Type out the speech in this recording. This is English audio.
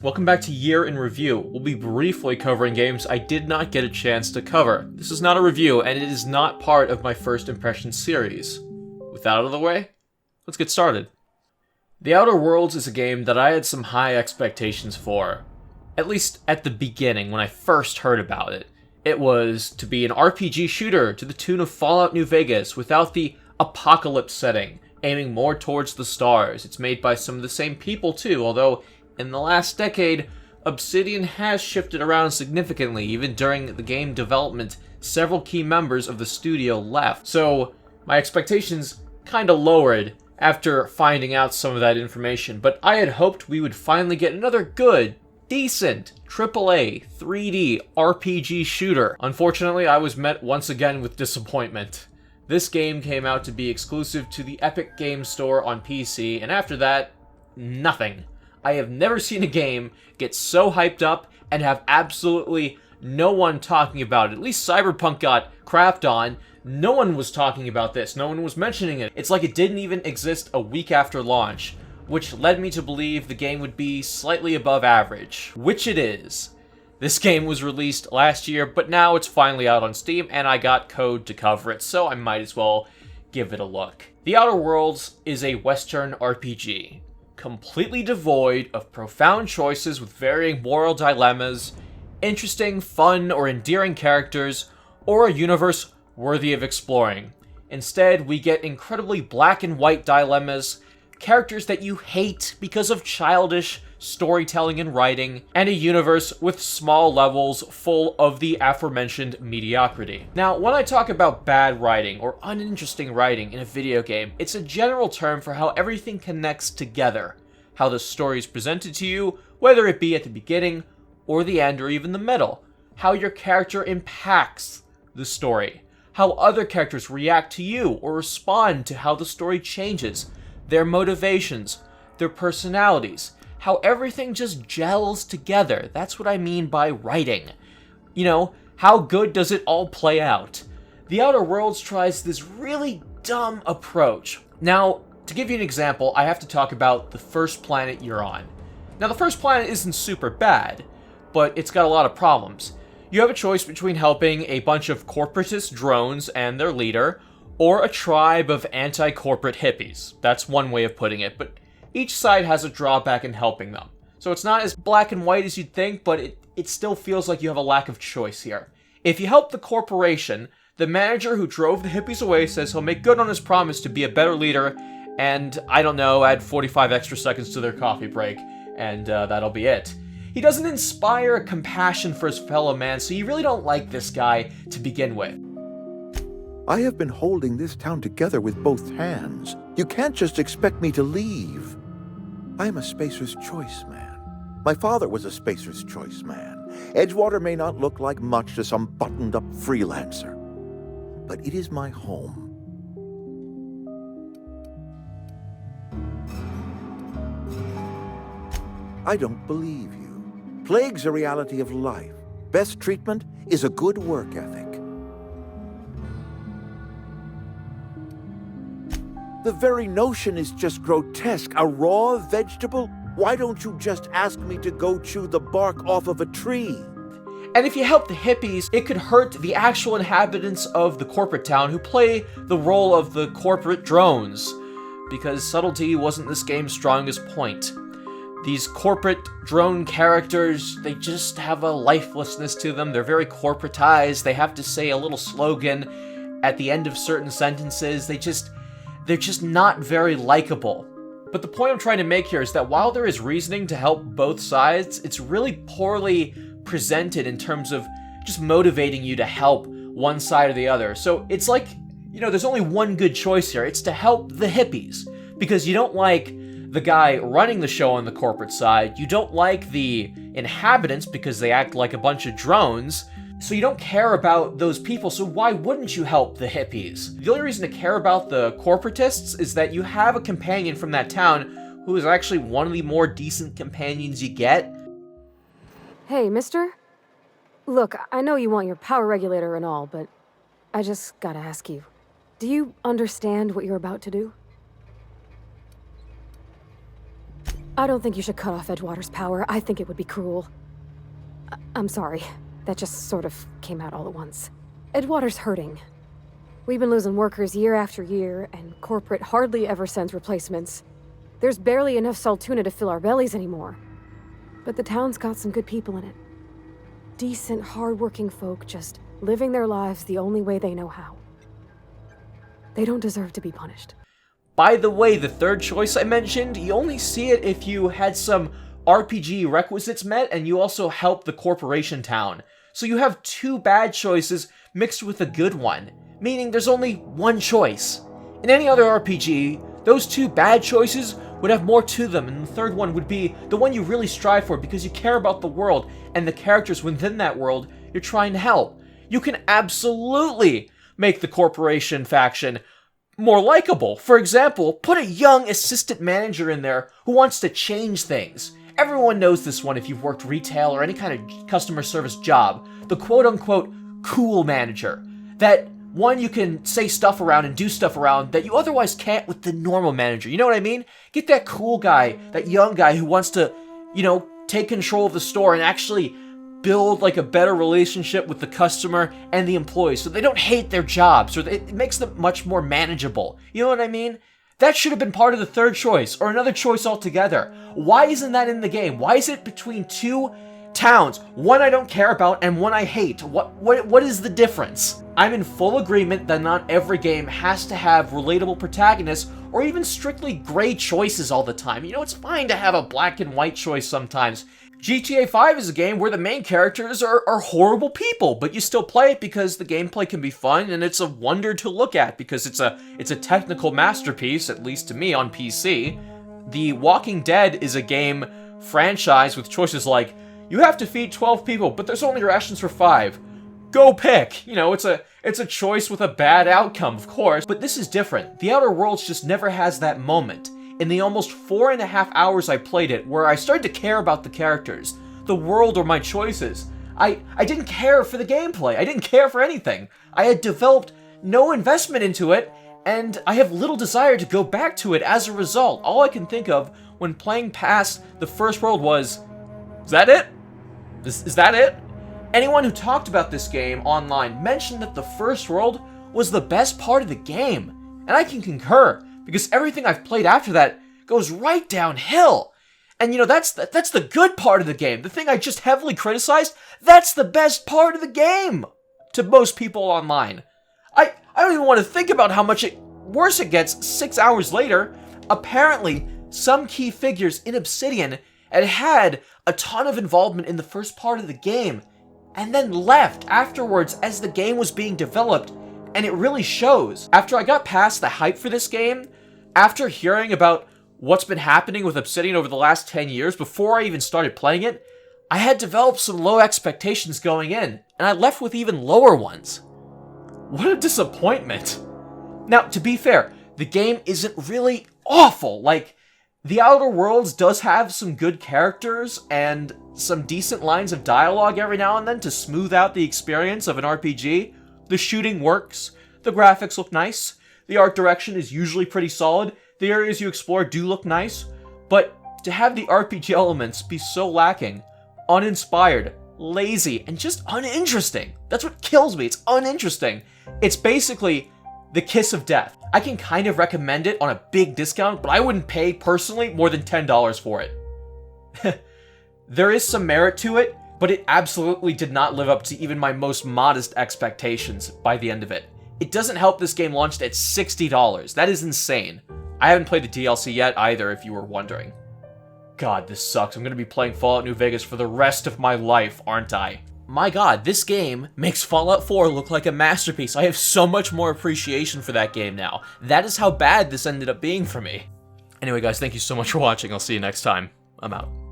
Welcome back to YIR in Review. We'll be briefly covering games I did not get a chance to cover. This is not a review, and it is not part of my first impression series. With that out of the way, let's get started. The Outer Worlds is a game that I had some high expectations for. At least at the beginning, when I first heard about it. It was to be an RPG shooter to the tune of Fallout New Vegas without the apocalypse setting, aiming more towards the stars. It's made by some of the same people too, although in the last decade, Obsidian has shifted around significantly. Even during the game development, several key members of the studio left. So my expectations kinda lowered after finding out some of that information, but I had hoped we would finally get another good, decent AAA 3D RPG shooter. Unfortunately, I was met once again with disappointment. This game came out to be exclusive to the Epic Games Store on PC, and after that, nothing. I have never seen a game get so hyped up and have absolutely no one talking about it. At least Cyberpunk got crapped on. No one was talking about this. No one was mentioning it. It's like it didn't even exist a week after launch, which led me to believe the game would be slightly above average, which it is. This game was released last year, but now it's finally out on Steam, and I got code to cover it, so I might as well give it a look. The Outer Worlds is a Western RPG, completely devoid of profound choices with varying moral dilemmas, interesting, fun, or endearing characters, or a universe worthy of exploring. Instead, we get incredibly black and white dilemmas, characters that you hate because of childish storytelling and writing, and a universe with small levels full of the aforementioned mediocrity. Now, when I talk about bad writing or uninteresting writing in a video game, it's a general term for how everything connects together, how the story is presented to you, whether it be at the beginning or the end or even the middle, how your character impacts the story, how other characters react to you or respond to how the story changes, their motivations, their personalities, how everything just gels together. That's what I mean by writing. You know, how good does it all play out? The Outer Worlds tries this really dumb approach. Now, to give you an example, I have to talk about the first planet you're on. Now, the first planet isn't super bad, but it's got a lot of problems. You have a choice between helping a bunch of corporatist drones and their leader, or a tribe of anti-corporate hippies. That's one way of putting it, but each side has a drawback in helping them. So it's not as black and white as you'd think, but it still feels like you have a lack of choice here. If you help the corporation, the manager who drove the hippies away says he'll make good on his promise to be a better leader, and, I don't know, add 45 extra seconds to their coffee break, and that'll be it. He doesn't inspire compassion for his fellow man, so you really don't like this guy to begin with. I have been holding this town together with both hands. You can't just expect me to leave. I am a Spacer's Choice man. My father was a Spacer's Choice man. Edgewater may not look like much to some buttoned-up freelancer, but it is my home. I don't believe you. Plague's a reality of life. Best treatment is a good work ethic. The very notion is just grotesque. A raw vegetable? Why don't you just ask me to go chew the bark off of a tree? And if you help the hippies, it could hurt the actual inhabitants of the corporate town who play the role of the corporate drones, because subtlety wasn't this game's strongest point. These corporate drone characters, they just have a lifelessness to them. They're very corporatized. They have to say a little slogan at the end of certain sentences. They're just not very likable. But the point I'm trying to make here is that while there is reasoning to help both sides, it's really poorly presented in terms of just motivating you to help one side or the other. So it's like, you know, there's only one good choice here. It's to help the hippies. Because you don't like the guy running the show on the corporate side. You don't like the inhabitants because they act like a bunch of drones. So you don't care about those people, so why wouldn't you help the hippies? The only reason to care about the corporatists is that you have a companion from that town who is actually one of the more decent companions you get. Hey, mister? Look, I know you want your power regulator and all, but I just gotta ask you, do you understand what you're about to do? I don't think you should cut off Edgewater's power. I think it would be cruel. I'm sorry. That just sort of came out all at once. Edgewater's hurting. We've been losing workers year after year, and corporate hardly ever sends replacements. There's barely enough Saltuna to fill our bellies anymore. But the town's got some good people in it. Decent, hard-working folk just living their lives the only way they know how. They don't deserve to be punished. By the way, the third choice I mentioned, you only see it if you had some RPG requisites met and you also help the corporation town. So you have two bad choices mixed with a good one, meaning there's only one choice. In any other RPG, those two bad choices would have more to them, and the third one would be the one you really strive for because you care about the world and the characters within that world you're trying to help. You can absolutely make the corporation faction more likable. For example, put a young assistant manager in there who wants to change things. Everyone knows this one if you've worked retail or any kind of customer service job. The quote-unquote cool manager. That one you can say stuff around and do stuff around that you otherwise can't with the normal manager. You know what I mean? Get that cool guy, that young guy who wants to, take control of the store and actually build like a better relationship with the customer and the employees so they don't hate their jobs, or it makes them much more manageable. You know what I mean? That should have been part of the third choice, or another choice altogether. Why isn't that in the game? Why is it between two towns? One I don't care about and one I hate. What is the difference? I'm in full agreement that not every game has to have relatable protagonists or even strictly gray choices all the time. It's fine to have a black and white choice sometimes. GTA 5 is a game where the main characters are horrible people, but you still play it because the gameplay can be fun and it's a wonder to look at because it's a technical masterpiece, at least to me, on PC. The Walking Dead is a game franchise with choices like, you have to feed 12 people, but there's only rations for 5. Go pick! It's a choice with a bad outcome, of course, but this is different. The Outer Worlds just never has that moment. In the almost 4.5 hours I played it, where I started to care about the characters, the world, or my choices, I didn't care for the gameplay. I didn't care for anything. I had developed no investment into it, and I have little desire to go back to it as a result. All I can think of when playing past the first world was, is that it? Is that it? Anyone who talked about this game online mentioned that the first world was the best part of the game, and I can concur, because everything I've played after that goes right downhill. And that's the good part of the game. The thing I just heavily criticized, that's the best part of the game to most people online. I don't even want to think about how much worse it gets 6 hours later. Apparently, some key figures in Obsidian had a ton of involvement in the first part of the game, and then left afterwards as the game was being developed, and it really shows. After I got past the hype for this game, after hearing about what's been happening with Obsidian over the last 10 years, before I even started playing it, I had developed some low expectations going in, and I left with even lower ones. What a disappointment. Now, to be fair, the game isn't really awful. Like, The Outer Worlds does have some good characters and some decent lines of dialogue every now and then to smooth out the experience of an RPG. The shooting works, the graphics look nice, the art direction is usually pretty solid, the areas you explore do look nice, but to have the RPG elements be so lacking, uninspired, lazy, and just uninteresting, that's what kills me, it's uninteresting. It's basically the kiss of death. I can kind of recommend it on a big discount, but I wouldn't pay, personally, more than $10 for it. There is some merit to it, but it absolutely did not live up to even my most modest expectations by the end of it. It doesn't help this game launched at $60. That is insane. I haven't played the DLC yet either, if you were wondering. God, this sucks. I'm going to be playing Fallout New Vegas for the rest of my life, aren't I? My god, this game makes Fallout 4 look like a masterpiece. I have so much more appreciation for that game now. That is how bad this ended up being for me. Anyway guys, thank you so much for watching. I'll see you next time. I'm out.